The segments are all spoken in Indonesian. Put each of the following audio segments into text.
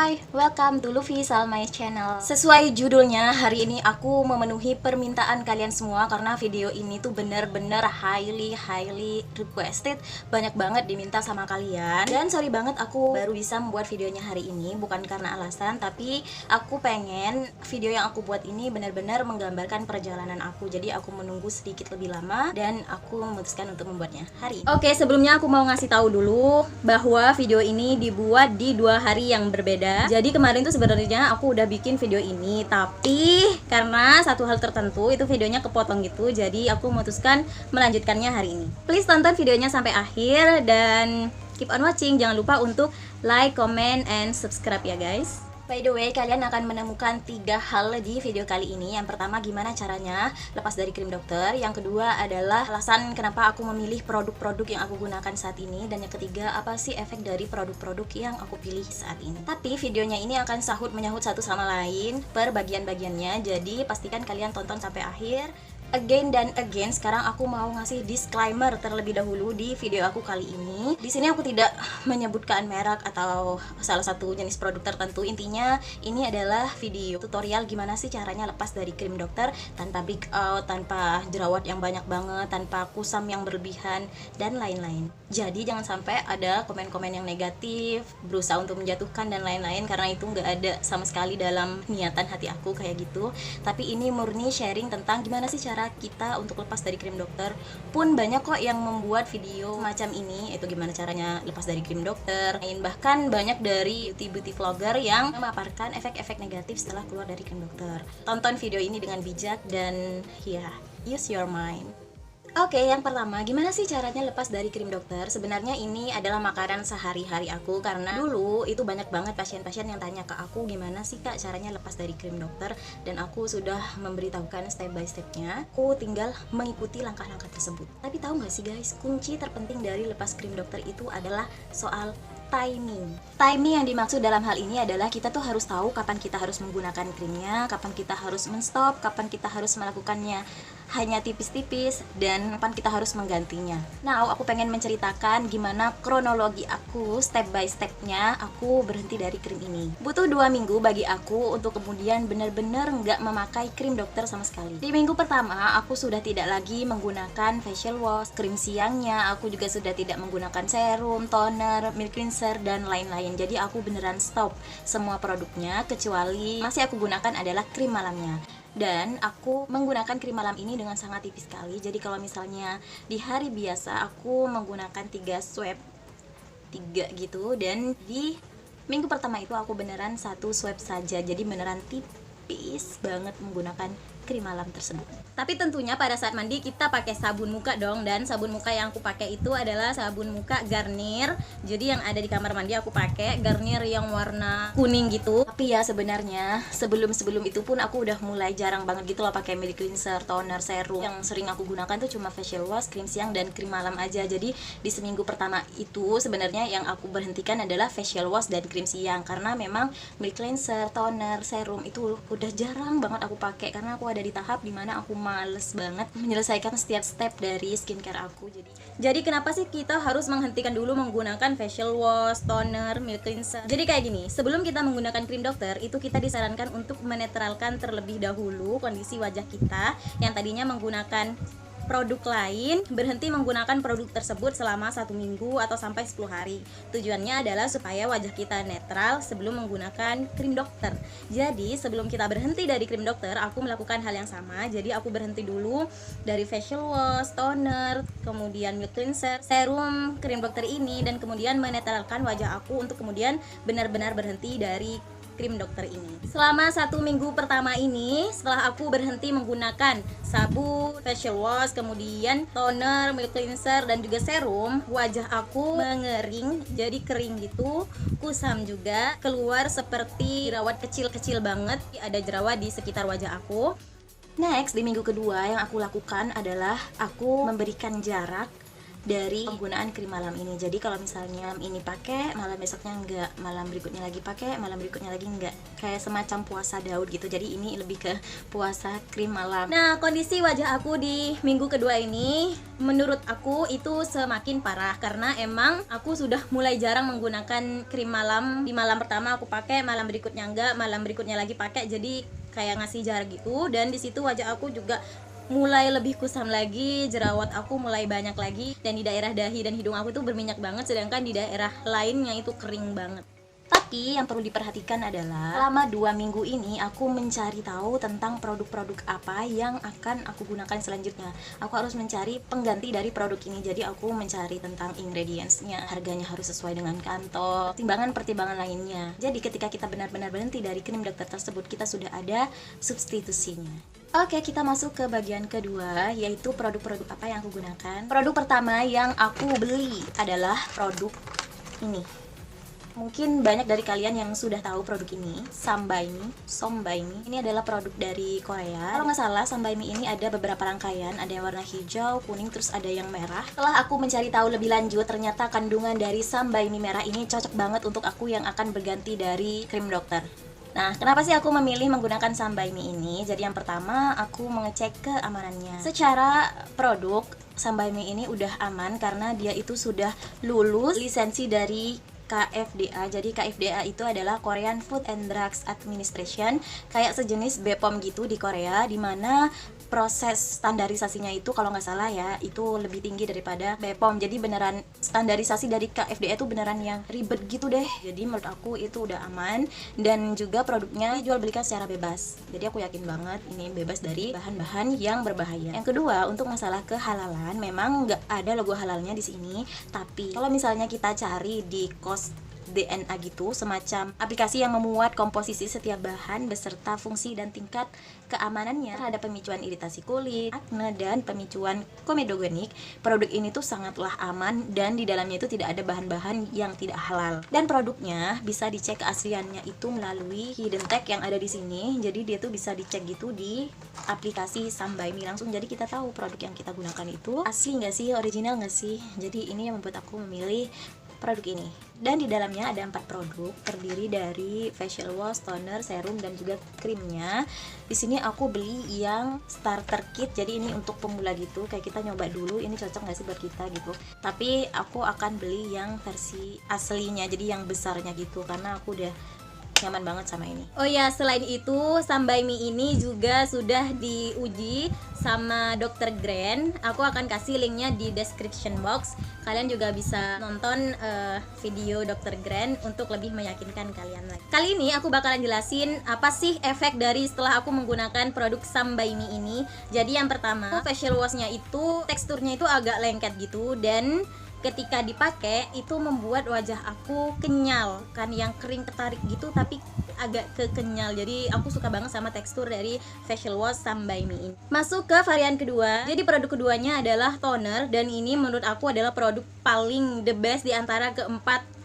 Hai, welcome to Luffy Salmai Channel. Sesuai judulnya, hari ini aku memenuhi permintaan kalian semua karena video ini tuh bener-bener highly requested. Banyak banget diminta sama kalian. Dan sorry banget aku baru bisa membuat videonya hari ini, bukan karena alasan, tapi aku pengen video yang aku buat ini benar-benar menggambarkan perjalanan aku. Jadi aku menunggu sedikit lebih lama dan aku memutuskan untuk membuatnya hari ini. Oke, sebelumnya aku mau ngasih tahu dulu bahwa video ini dibuat di 2 hari yang berbeda. Jadi kemarin tuh sebenarnya aku udah bikin video ini, tapi karena satu hal tertentu itu videonya kepotong gitu, jadi aku memutuskan melanjutkannya hari ini. Please tonton videonya sampai akhir dan keep on watching. Jangan lupa untuk like, comment, and subscribe ya guys. By the way, kalian akan menemukan 3 hal di video kali ini. Yang pertama, gimana caranya lepas dari krim dokter. Yang kedua adalah alasan kenapa aku memilih produk-produk yang aku gunakan saat ini. Dan yang ketiga, apa sih efek dari produk-produk yang aku pilih saat ini. Tapi videonya ini akan sahut menyahut satu sama lain per bagian-bagiannya. Jadi pastikan kalian tonton sampai akhir. Again dan again, sekarang aku mau ngasih disclaimer terlebih dahulu di video aku kali ini. Di sini aku tidak menyebutkan merek atau salah satu jenis produk tertentu. Intinya ini adalah video tutorial gimana sih caranya lepas dari krim dokter tanpa big out, tanpa jerawat yang banyak banget, tanpa kusam yang berlebihan dan lain-lain. Jadi jangan sampai ada komen-komen yang negatif, berusaha untuk menjatuhkan dan lain-lain, karena itu nggak ada sama sekali dalam niatan hati aku kayak gitu. Tapi ini murni sharing tentang gimana sih cara kita untuk lepas dari krim dokter. Pun banyak kok yang membuat video macam ini, itu gimana caranya lepas dari krim dokter. Bahkan banyak dari beauty vlogger yang memaparkan efek-efek negatif setelah keluar dari krim dokter. Tonton video ini dengan bijak dan ya, use your mind. Oke, yang pertama, gimana sih caranya lepas dari krim dokter? Sebenarnya ini adalah makanan sehari-hari aku, karena dulu itu banyak banget pasien-pasien yang tanya ke aku gimana sih kak caranya lepas dari krim dokter, dan aku sudah memberitahukan step by stepnya. Aku tinggal mengikuti langkah-langkah tersebut. Tapi tahu nggak sih guys, kunci terpenting dari lepas krim dokter itu adalah soal timing. Timing yang dimaksud dalam hal ini adalah kita tuh harus tahu kapan kita harus menggunakan krimnya, kapan kita harus menstop, kapan kita harus melakukannya hanya tipis-tipis, dan kapan kita harus menggantinya. Nah, aku pengen menceritakan gimana kronologi aku step by stepnya aku berhenti dari krim ini. Butuh 2 minggu bagi aku untuk kemudian benar-benar nggak memakai krim dokter sama sekali. Di minggu pertama aku sudah tidak lagi menggunakan facial wash, krim siangnya aku juga sudah tidak menggunakan serum, toner, milk cleanser, dan lain-lain. Jadi aku beneran stop semua produknya, kecuali masih aku gunakan adalah krim malamnya. Dan aku menggunakan krim malam ini dengan sangat tipis sekali. Jadi kalau misalnya di hari biasa aku menggunakan 3 swab, 3 gitu. Dan di minggu pertama itu aku beneran 1 swab saja. Jadi beneran tipis banget menggunakan krim malam tersebut. Tapi tentunya pada saat mandi kita pakai sabun muka dong, dan sabun muka yang aku pakai itu adalah sabun muka Garnier. Jadi yang ada di kamar mandi aku pakai Garnier yang warna kuning gitu. Tapi ya sebenarnya sebelum itu pun aku udah mulai jarang banget gitu loh pakai milk cleanser, toner, serum. Yang sering aku gunakan tuh cuma facial wash, krim siang, dan krim malam aja. Jadi di seminggu pertama itu sebenarnya yang aku berhentikan adalah facial wash dan krim siang, karena memang milk cleanser, toner, serum itu udah jarang banget aku pakai, karena aku ada di tahap dimana aku males banget menyelesaikan setiap step dari skincare aku. Jadi kenapa sih kita harus menghentikan dulu menggunakan facial wash, toner, milk cleanser? Jadi kayak gini, sebelum kita menggunakan krim dokter itu kita disarankan untuk menetralkan terlebih dahulu kondisi wajah kita yang tadinya menggunakan produk lain, berhenti menggunakan produk tersebut selama 1 minggu atau sampai 10 hari. Tujuannya adalah supaya wajah kita netral sebelum menggunakan krim dokter. Jadi sebelum kita berhenti dari krim dokter, aku melakukan hal yang sama. Jadi aku berhenti dulu dari facial wash, toner, kemudian milk cleanser, serum, krim dokter ini, dan kemudian menetralkan wajah aku untuk kemudian benar-benar berhenti dari krim dokter ini. Selama 1 minggu pertama ini, setelah aku berhenti menggunakan sabun, facial wash, kemudian toner, milk cleanser, dan juga serum, wajah aku mengering, jadi kering gitu, kusam juga, keluar seperti jerawat kecil-kecil banget, ada jerawat di sekitar wajah aku. Next, di minggu kedua yang aku lakukan adalah aku memberikan jarak dari penggunaan krim malam ini. Jadi kalau misalnya ini pakai, malam besoknya enggak, malam berikutnya lagi pakai, malam berikutnya lagi enggak. Kayak semacam puasa Daud gitu. Jadi ini lebih ke puasa krim malam. Nah, kondisi wajah aku di minggu kedua ini menurut aku itu semakin parah karena emang aku sudah mulai jarang menggunakan krim malam. Di malam pertama aku pakai, malam berikutnya enggak, malam berikutnya lagi pakai. Jadi kayak ngasih jarak gitu. Dan di situ wajah aku juga mulai lebih kusam lagi, jerawat aku mulai banyak lagi, dan di daerah dahi dan hidung aku tuh berminyak banget, sedangkan di daerah lainnya itu kering banget. Tapi yang perlu diperhatikan adalah selama 2 minggu ini aku mencari tahu tentang produk-produk apa yang akan aku gunakan selanjutnya. Aku harus mencari pengganti dari produk ini. Jadi aku mencari tentang ingredientsnya, harganya harus sesuai dengan kantong, pertimbangan lainnya. Jadi ketika kita benar-benar berhenti dari krim dokter tersebut, kita sudah ada substitusinya. Oke, kita masuk ke bagian kedua, yaitu produk-produk apa yang aku gunakan. Produk pertama yang aku beli adalah produk ini. Mungkin banyak dari kalian yang sudah tahu produk ini, Sombaimi. Ini adalah produk dari Korea. Kalau nggak salah, Sombaimi ini ada beberapa rangkaian, ada yang warna hijau, kuning, terus ada yang merah. Setelah aku mencari tahu lebih lanjut, ternyata kandungan dari Sombaimi merah ini cocok banget untuk aku yang akan berganti dari krim dokter. Nah, kenapa sih aku memilih menggunakan Sombaimi ini? Jadi yang pertama, aku mengecek keamanannya. Secara produk, Sombaimi ini udah aman karena dia itu sudah lulus lisensi dari KFDA. Jadi KFDA itu adalah Korean Food and Drugs Administration, kayak sejenis BPOM gitu di Korea, dimana proses standarisasinya itu kalau nggak salah ya itu lebih tinggi daripada BPOM. Jadi beneran standarisasi dari KFDA itu beneran yang ribet gitu deh. Jadi menurut aku itu udah aman, dan juga produknya dijual belikan secara bebas. Jadi aku yakin banget ini bebas dari bahan-bahan yang berbahaya. Yang kedua, untuk masalah kehalalan, memang nggak ada logo halalnya di sini. Tapi kalau misalnya kita cari di DNA gitu, semacam aplikasi yang memuat komposisi setiap bahan beserta fungsi dan tingkat keamanannya terhadap pemicuan iritasi kulit, akne, dan pemicuan komedogenik. Produk ini tuh sangatlah aman dan di dalamnya itu tidak ada bahan-bahan yang tidak halal. Dan produknya bisa dicek keasliannya itu melalui hidden tag yang ada di sini. Jadi dia tuh bisa dicek gitu di aplikasi Sombaimi langsung. Jadi kita tahu produk yang kita gunakan itu asli nggak sih, original nggak sih. Jadi ini yang membuat aku memilih produk ini. Dan di dalamnya ada 4 produk, terdiri dari facial wash, toner, serum, dan juga krimnya. Di sini aku beli yang starter kit, jadi ini untuk pemula gitu, kayak kita nyoba dulu ini cocok nggak sih buat kita gitu. Tapi aku akan beli yang versi aslinya, jadi yang besarnya gitu, karena aku udah nyaman banget sama ini. Oh ya, selain itu Sombaimi ini juga sudah diuji sama Dr. Gren. Aku akan kasih linknya di description box. Kalian juga bisa nonton video Dr. Gren untuk lebih meyakinkan kalian lagi. Kali ini aku bakalan jelasin apa sih efek dari setelah aku menggunakan produk Sombaimi ini. Jadi yang pertama, facial washnya itu teksturnya itu agak lengket gitu, dan ketika dipakai itu membuat wajah aku kenyal, kan yang kering ketarik gitu tapi agak kekenyal. Jadi aku suka banget sama tekstur dari facial wash Sombaimi ini. Masuk ke varian kedua. Jadi produk keduanya adalah toner, dan ini menurut aku adalah produk paling the best di antara keempat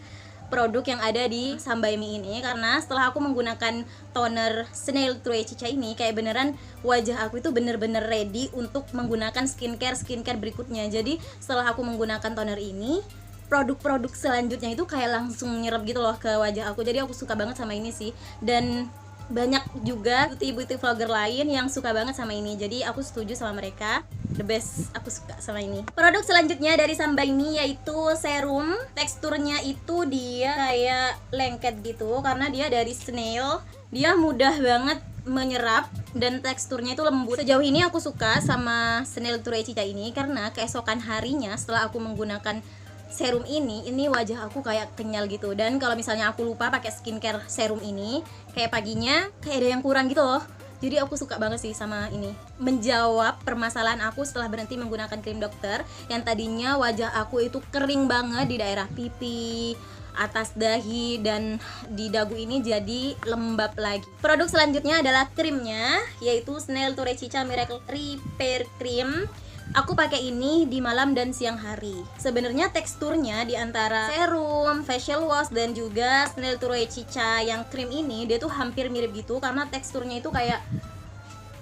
produk yang ada di Sombaimi ini, karena setelah aku menggunakan toner Snail True Chicha ini, kayak beneran wajah aku itu bener-bener ready untuk menggunakan skincare berikutnya. Jadi setelah aku menggunakan toner ini, produk-produk selanjutnya itu kayak langsung nyerap gitu loh ke wajah aku. Jadi aku suka banget sama ini sih, dan banyak juga beauty vlogger lain yang suka banget sama ini. Jadi aku setuju sama mereka, the best, aku suka sama ini. Produk selanjutnya dari Sombaimi yaitu serum. Teksturnya itu dia kayak lengket gitu karena dia dari snail. Dia mudah banget menyerap dan teksturnya itu lembut. Sejauh ini aku suka sama Snail True Chicha ini karena keesokan harinya setelah aku menggunakan serum ini wajah aku kayak kenyal gitu. Dan kalau misalnya aku lupa pakai skincare serum ini, kayak paginya kayak ada yang kurang gitu loh. Jadi aku suka banget sih sama ini. Menjawab permasalahan aku setelah berhenti menggunakan krim dokter, yang tadinya wajah aku itu kering banget di daerah pipi, atas dahi, dan di dagu ini jadi lembab lagi. Produk selanjutnya adalah krimnya, yaitu Snail True Chicha Miracle Repair Cream. Aku pakai ini di malam dan siang hari. Sebenarnya teksturnya di antara serum, facial wash, dan juga Snail True Chicha yang krim ini, dia tuh hampir mirip gitu karena teksturnya itu kayak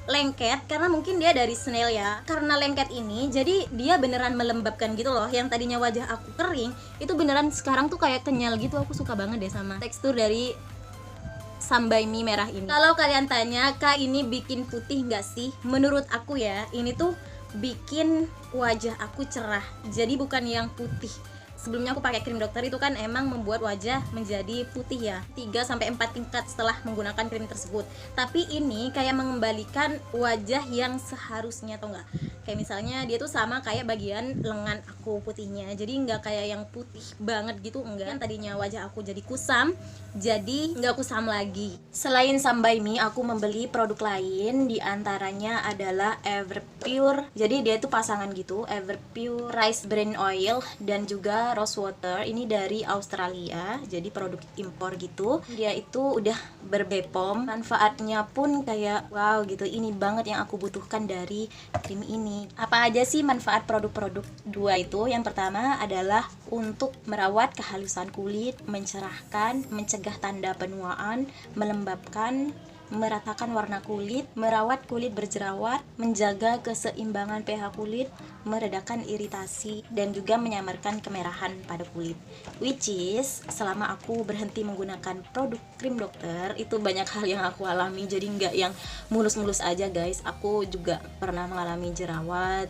lengket karena mungkin dia dari snail ya. Karena lengket ini jadi dia beneran melembabkan gitu loh. Yang tadinya wajah aku kering itu beneran sekarang tuh kayak kenyal gitu. Aku suka banget deh sama tekstur dari Sambai mie merah ini. Kalau kalian tanya, Kak ini bikin putih nggak sih? Menurut aku ya, ini tuh bikin wajah aku cerah. Jadi bukan yang putih. Sebelumnya aku pakai krim dokter itu kan emang membuat wajah menjadi putih ya, 3-4 tingkat setelah menggunakan krim tersebut. Tapi ini kayak mengembalikan wajah yang seharusnya, tau nggak? Kayak misalnya dia tuh sama kayak bagian lengan aku putihnya, jadi nggak kayak yang putih banget gitu, enggak. Yang tadinya wajah aku jadi kusam, jadi nggak kusam lagi. Selain Sambai mie, aku membeli produk lain, diantaranya adalah Everpure. Jadi dia tuh pasangan gitu, Everpure Rice Bran Oil dan juga Rose Water. Ini dari Australia, jadi produk impor gitu. Dia itu udah berbepom, manfaatnya pun kayak wow gitu. Ini banget yang aku butuhkan dari krim ini. Apa aja sih manfaat produk-produk dua itu? Yang pertama adalah untuk merawat kehalusan kulit, mencerahkan, mencegah tanda penuaan, melembabkan, meratakan warna kulit, merawat kulit berjerawat, menjaga keseimbangan pH kulit, meredakan iritasi, dan juga menyamarkan kemerahan pada kulit. Which is, selama aku berhenti menggunakan produk krim dokter, itu banyak hal yang aku alami. Jadi nggak yang mulus-mulus aja guys. Aku juga pernah mengalami jerawat,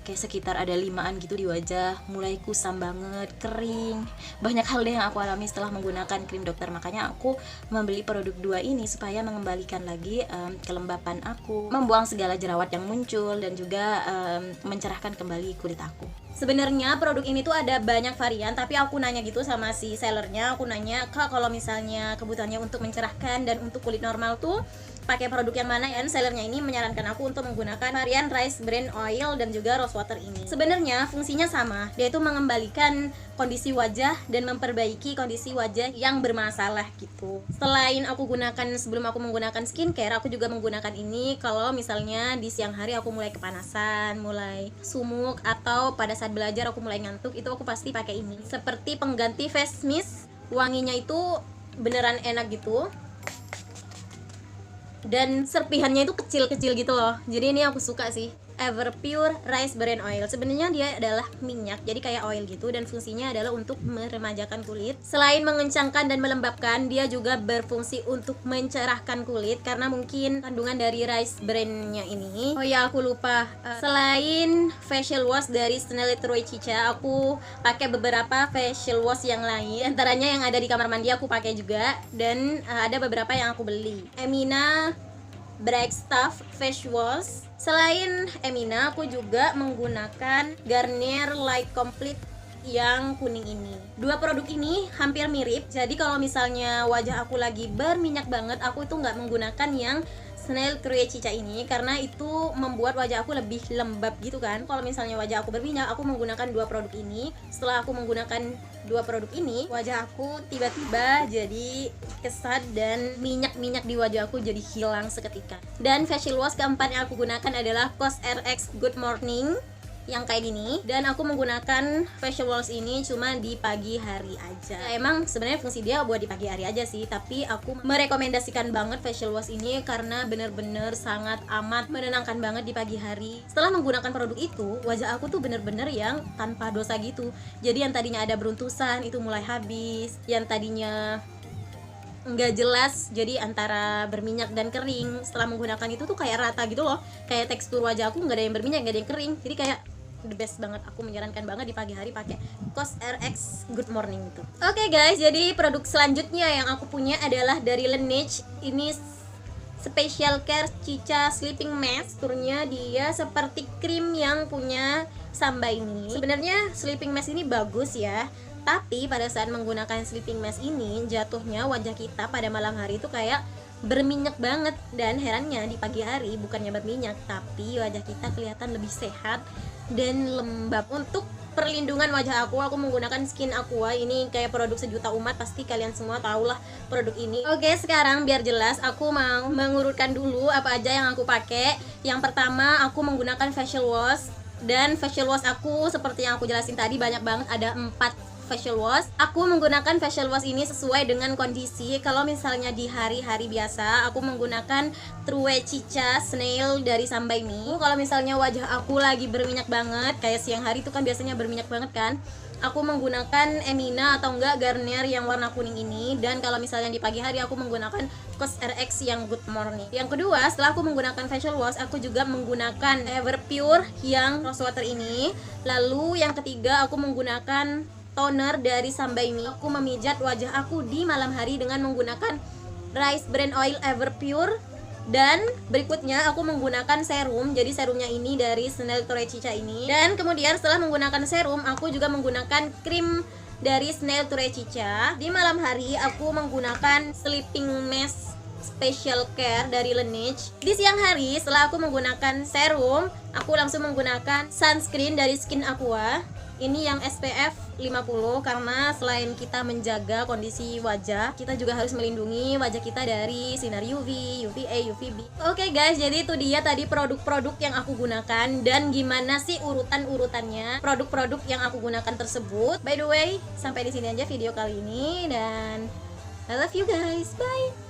kayak sekitar ada 5-an gitu di wajah, mulai kusam banget, kering. Banyak hal deh yang aku alami setelah menggunakan krim dokter. Makanya aku membeli produk dua ini supaya mengembalikan lagi kelembapan aku, membuang segala jerawat yang muncul, dan juga mencerahkan kembali kulit aku. Sebenarnya produk ini tuh ada banyak varian, tapi aku nanya gitu sama si sellernya. Aku nanya, Kak kalau misalnya kebutuhannya untuk mencerahkan dan untuk kulit normal tuh pakai produk yang mana ya? Sellernya ini menyarankan aku untuk menggunakan varian Rice Bran Oil dan juga Rose Water ini. Sebenarnya fungsinya sama, dia itu mengembalikan kondisi wajah dan memperbaiki kondisi wajah yang bermasalah gitu. Selain aku gunakan sebelum aku menggunakan skincare, aku juga menggunakan ini kalau misalnya di siang hari aku mulai kepanasan, mulai sumuk, atau pada saat belajar aku mulai ngantuk, itu aku pasti pakai ini. Seperti pengganti face mist, wanginya itu beneran enak gitu. Dan serpihannya itu kecil-kecil gitu loh. Jadi ini aku suka sih, Everpure Rice Bran Oil. Sebenarnya dia adalah minyak, jadi kayak oil gitu, dan fungsinya adalah untuk meremajakan kulit. Selain mengencangkan dan melembabkan, dia juga berfungsi untuk mencerahkan kulit karena mungkin kandungan dari rice bran-nya ini. Oh ya, aku lupa. Selain facial wash dari Snail Cica, aku pakai beberapa facial wash yang lain. Antaranya yang ada di kamar mandi aku pakai juga, dan ada beberapa yang aku beli. Emina Break Stuff Face Wash. Selain Emina, aku juga menggunakan Garnier Light Complete yang kuning ini. Dua produk ini hampir mirip, jadi kalau misalnya wajah aku lagi berminyak banget, aku itu nggak menggunakan yang Snail Cica ini karena itu membuat wajah aku lebih lembab gitu kan. Kalau misalnya wajah aku berminyak, aku menggunakan dua produk ini. Setelah aku menggunakan dua produk ini, wajah aku tiba-tiba jadi kesat dan minyak-minyak di wajah aku jadi hilang seketika. Dan facial wash keempat yang aku gunakan adalah COSRX Good Morning yang kayak gini, dan aku menggunakan facial wash ini cuma di pagi hari aja. Ya, emang sebenarnya fungsi dia buat di pagi hari aja sih, tapi aku merekomendasikan banget facial wash ini karena bener-bener sangat amat menenangkan banget di pagi hari. Setelah menggunakan produk itu, wajah aku tuh bener-bener yang tanpa dosa gitu. Jadi yang tadinya ada beruntusan itu mulai habis, yang tadinya nggak jelas jadi antara berminyak dan kering, setelah menggunakan itu tuh kayak rata gitu loh. Kayak tekstur wajah aku nggak ada yang berminyak, nggak ada yang kering, jadi kayak the best banget. Aku menyarankan banget di pagi hari pakai COSRX Good Morning itu. Oke guys, jadi produk selanjutnya yang aku punya adalah dari Laneige. Ini Special Care Cica Sleeping Mask. Teksturnya dia seperti krim yang punya Sambai ini. Sebenarnya sleeping mask ini bagus ya, tapi pada saat menggunakan sleeping mask ini, jatuhnya wajah kita pada malam hari itu kayak berminyak banget. Dan herannya di pagi hari bukannya berminyak, tapi wajah kita kelihatan lebih sehat dan lembab. Untuk perlindungan wajah aku menggunakan Skin Aqua. Ini kayak produk sejuta umat, pasti kalian semua tahulah produk ini. Oke, sekarang biar jelas aku mau mengurutkan dulu apa aja yang aku pakai. Yang pertama, aku menggunakan facial wash. Dan facial wash aku seperti yang aku jelasin tadi banyak banget, ada 4 facial wash. Aku menggunakan facial wash ini sesuai dengan kondisi. Kalau misalnya di hari-hari biasa, aku menggunakan True Chicha Snail dari Sambai Mi. Kalau misalnya wajah aku lagi berminyak banget, kayak siang hari itu kan biasanya berminyak banget kan, aku menggunakan Emina atau enggak Garnier yang warna kuning ini. Dan kalau misalnya di pagi hari aku menggunakan Cos RX yang Good Morning. Yang kedua, setelah aku menggunakan facial wash, aku juga menggunakan Everpure yang rose water ini. Lalu yang ketiga, aku menggunakan toner dari Sambai Mi. Aku memijat wajah aku di malam hari dengan menggunakan Rice Brand Oil Everpure. Dan berikutnya aku menggunakan serum. Jadi serumnya ini dari Snail True Chicha ini. Dan kemudian setelah menggunakan serum, aku juga menggunakan krim dari Snail True Chicha. Di malam hari aku menggunakan Sleeping Mask Special Care dari Laneige. Di siang hari setelah aku menggunakan serum, aku langsung menggunakan sunscreen dari Skin Aqua. Ini yang SPF 50, karena selain kita menjaga kondisi wajah, kita juga harus melindungi wajah kita dari sinar UV, UVA, UVB. Oke guys, jadi itu dia tadi produk-produk yang aku gunakan dan gimana sih urutan-urutannya produk-produk yang aku gunakan tersebut. By the way, sampai di sini aja video kali ini dan I love you guys. Bye.